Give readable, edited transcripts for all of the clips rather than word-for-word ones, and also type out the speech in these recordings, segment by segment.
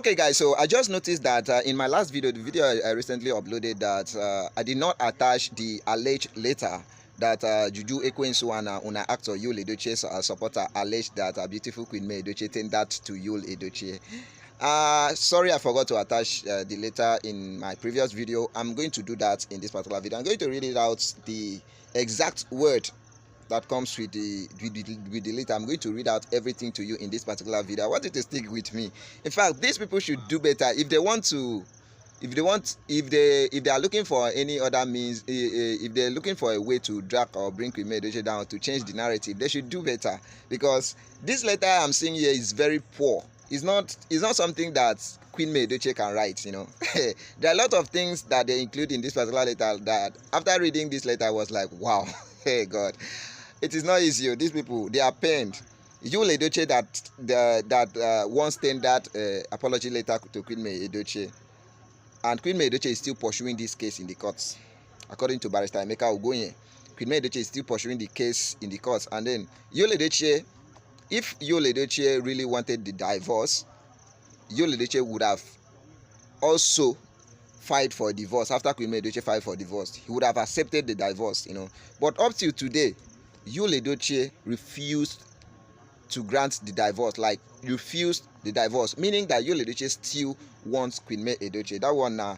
Okay guys, so I just noticed that in my last video, the video I recently uploaded, that I did not attach the alleged letter that Juju Ekwensu and una actor Yul Edochie's supporter alleged that beautiful Queen May Edochie tendered to Yul Edochie. Sorry, I forgot to attach the letter in my previous video. I'm going to do that in this particular video. I'm going to read it out, the exact word that comes with the letter. I'm going to read out everything to you in this particular video. I want you to stick with me. In fact, these people should do better if they want to. If they are looking for any other means, if they're looking for a way to drag or bring Queen May Edochie down, to change the narrative, they should do better, because this letter I'm seeing here is very poor. It's not something that Queen May Edochie can write, you know. There are a lot of things that they include in this particular letter that after reading this letter I was like, wow. Hey God, it is not easy. These people, they are pained. Yul Edochie that once tendered apology letter to Queen May Edochie, and Queen May Edochie is still pursuing this case in the courts. According to Barrister Emeka Ogoye, Queen May Edochie is still pursuing the case in the courts. And then Yul Edochie, if Yul Edochie really wanted the divorce, Yul Edochie would have also filed for divorce. After Queen May Edochie filed for divorce, he would have accepted the divorce, you know. But up till today, Yul Edochie refused to grant the divorce, like refused the divorce, meaning that Yul Edochie still wants Queen May Edochie. That one now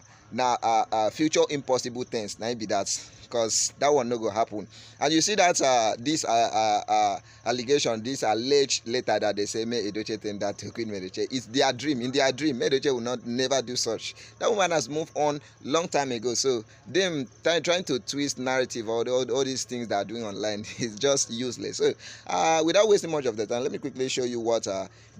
future impossible things. Now be that, because that one no go happen. And you see that this allegation, this alleged letter that they say May Edochie tendered to Queen May Edochie, it's their dream. In their dream, May Edochie will never do such. That woman has moved on long time ago. So them trying to twist narrative or all these things that are doing online is just useless. So without wasting much of the time, let me quickly show you what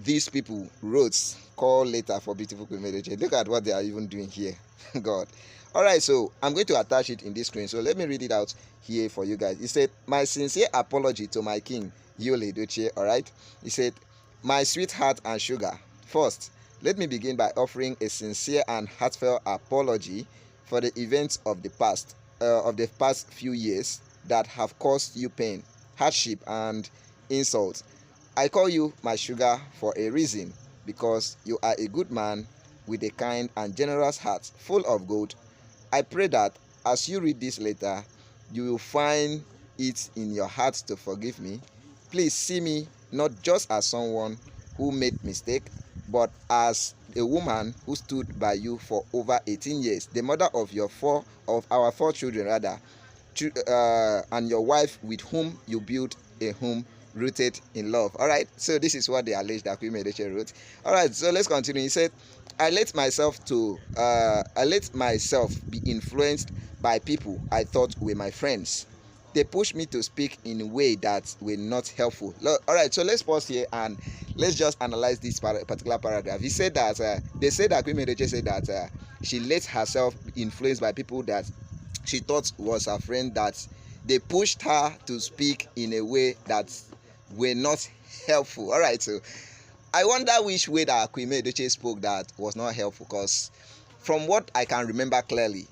these people wrote, call letter for beautiful Queen May Edochie. Look at what they are even doing here. God. All right, so I'm going to attach it in this screen, so let me read it out here for you guys. He said, my sincere apology to my king Yul Edochie. All right, he said, my sweetheart and sugar, first let me begin by offering a sincere and heartfelt apology for the events of the past few years that have caused you pain, hardship and insult. I call you my sugar for a reason, because you are a good man with a kind and generous heart full of gold. I pray that as you read this letter, you will find it in your heart to forgive me. Please see me not just as someone who made mistake, but as a woman who stood by you for over 18 years, the mother of our four children rather, and your wife with whom you built a home rooted in love. All right, so this is what they alleged that Queen May Edochie wrote. All right, so let's continue. He said, I let myself be influenced by people I thought were my friends. They pushed me to speak in a way that were not helpful. All right, so let's pause here and let's just analyze this particular paragraph. He said that they said that Queen May Edochie said that she let herself be influenced by people that she thought was her friend, that they pushed her to speak in a way that were not helpful. All right, so I wonder which way that Queen May Edochie spoke that was not helpful, because from what I can remember clearly,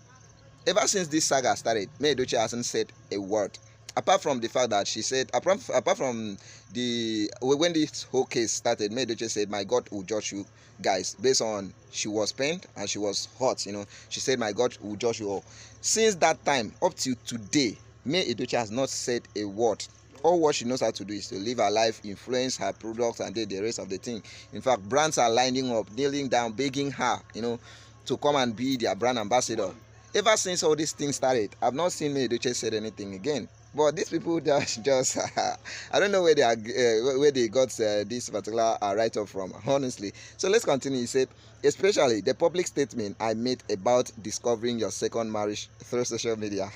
ever since this saga started, May Edochie hasn't said a word, apart from the fact that she said, apart from when this whole case started, May Edochie said, my God will judge you guys, based on she was pained and she was hot, you know. She said, my God will judge you all. Since that time up till today, May Edochie has not said a word. All what she knows how to do is to live her life, influence her products, and the rest of the thing. In fact, brands are lining up, kneeling down, begging her, you know, to come and be their brand ambassador. Ever since all these things started, I've not seen May Edochie said anything again. But these people just I don't know where they got this particular write-up from, honestly. So let's continue. He said, especially the public statement I made about discovering your second marriage through social media.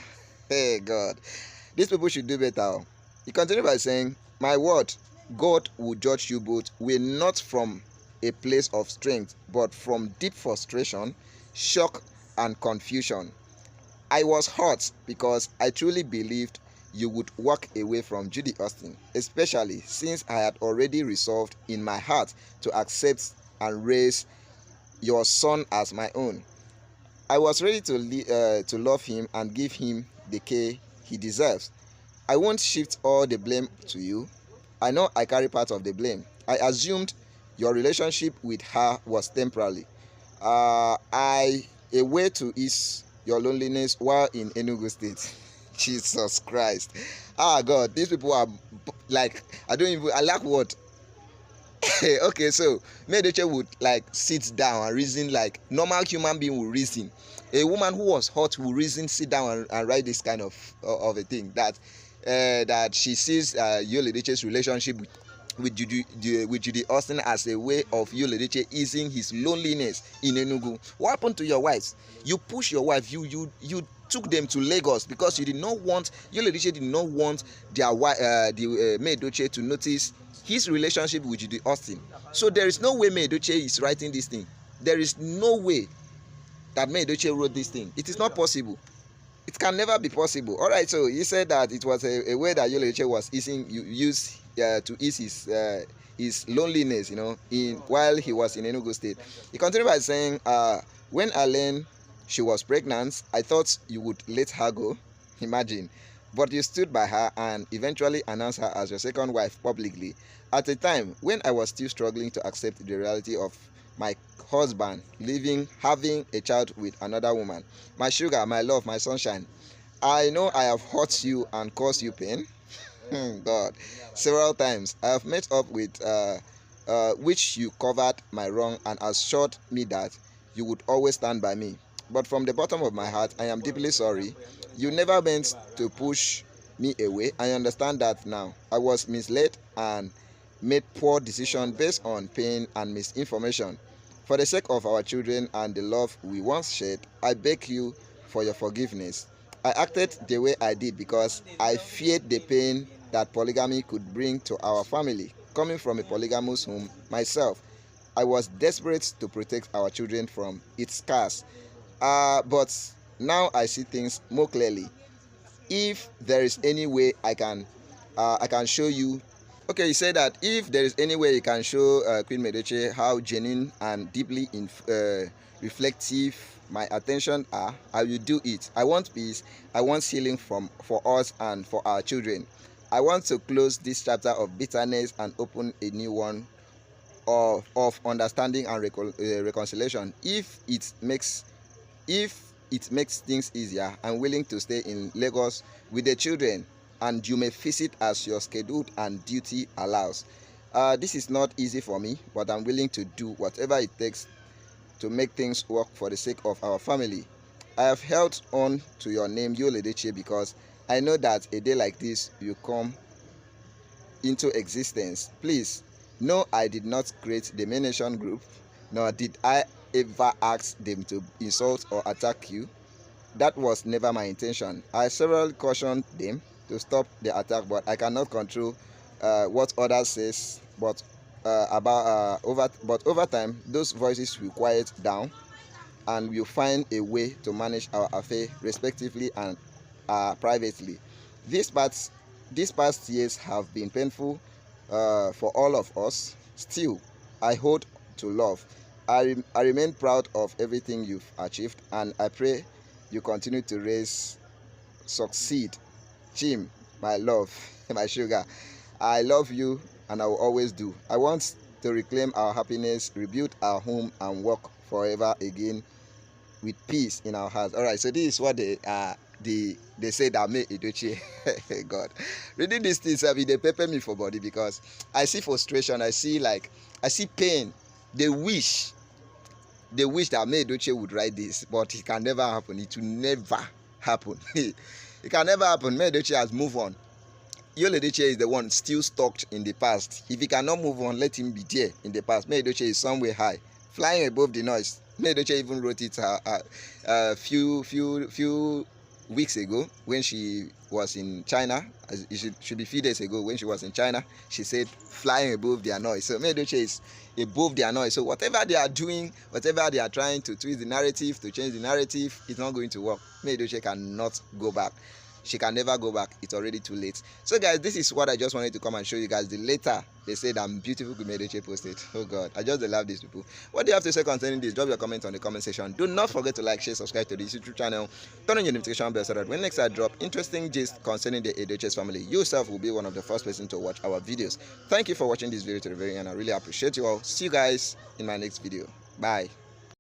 Hey God, these people should do better. He continued by saying, my word, God will judge you both, will not from a place of strength, but from deep frustration, shock, and confusion. I was hurt because I truly believed you would walk away from Judy Austin, especially since I had already resolved in my heart to accept and raise your son as my own. I was ready to love him and give him the care he deserves. I won't shift all the blame to you. I know I carry part of the blame. I assumed Your relationship with her was temporary. A way to ease your loneliness while in Enugu State. Jesus Christ. Ah, God, these people are like, I lack what. Okay, so May Edochie would like sit down and reason like normal human being will reason. A woman who was hot will reason, sit down and write this kind of a thing that she sees Yul Edochie's relationship with Judy Austin as a way of Yul Edochie easing his loneliness in Enugu. What happened to your wives? You push your wife. You took them to Lagos because you did not want Yul Edochie did not want their May Edochie to notice his relationship with Judy Austin. So there is no way May Edochie is writing this thing. There is no way that May Edochie wrote this thing. It is not possible. It can never be possible. All right. So he said that it was a way that Yul Edochie was used to ease his loneliness, while he was in Enugu State. He continued by saying, when I learned she was pregnant, I thought you would let her go. Imagine. But you stood by her and eventually announced her as your second wife publicly at a time when I was still struggling to accept the reality of my husband having a child with another woman. My sugar, my love, my sunshine. I know I have hurt you and caused you pain. God, several times I have met up with which you covered my wrong and assured me that you would always stand by me. But from the bottom of my heart, I am deeply sorry. You never meant to push me away. I understand that now. I was misled and made poor decisions based on pain and misinformation. For the sake of our children and the love we once shared, I beg you for your forgiveness. I acted the way I did because I feared the pain that polygamy could bring to our family. Coming from a polygamous home myself, I was desperate to protect our children from its scars. But now I see things more clearly. If there is any way I can show you. Okay, he said that if there is any way you can show Queen May Edochie how genuine and deeply reflective my attention are, I will do it. I want peace. I want healing for us and for our children. I want to close this chapter of bitterness and open a new one of understanding and reconciliation. If it makes things easier, I'm willing to stay in Lagos with the children, and you may visit as your schedule and duty allows. This is not easy for me, but I'm willing to do whatever it takes to make things work for the sake of our family. I have held on to your name, Yul Edochie, because I know that a day like this will come into existence. Please, no, I did not create the May Nation group, nor did I ever ask them to insult or attack you. That was never my intention. I severally cautioned them to stop the attack, but I cannot control what others says. But over time, those voices will quiet down, and we'll find a way to manage our affair respectively and privately. These past years have been painful for all of us. Still, I hold to love. I remain proud of everything you've achieved, and I pray you continue to succeed. Jim, my love, my sugar, I love you and I will always do. I want to reclaim our happiness, rebuild our home, and work forever again with peace in our hearts. All right, so this is what they say that May Edochie. God, reading these things, they pepper me for body because I see frustration, I see pain. They wish that May Edochie would write this, but it can never happen. It will never happen. It can never happen. May Edochie has moved on. Yul Edochie is the one still stuck in the past. If he cannot move on, let him be there in the past. May Edochie is somewhere high, flying above the noise. May Edochie even wrote it a few weeks ago when she was in China. It should be few days ago when she was in China. She said flying above their noise. So May Edochie is above their noise. So whatever they are doing, whatever they are trying to twist the narrative, to change the narrative, it's not going to work. May Edochie cannot go back. she can never go back. It's already too late. So guys, this is what I just wanted to come and show you guys. The letter they said I'm beautiful May Edochie posted. Oh god, I just love these people. What do you have to say concerning this? Drop your comment on the comment section. Do not forget to like, share, subscribe to this YouTube channel, turn on your notification bell so that when next I drop interesting gist concerning the Edochie family, you yourself will be one of the first person to watch our videos. Thank you for watching this video to the very end. I really appreciate you all. See you guys in my next video. Bye.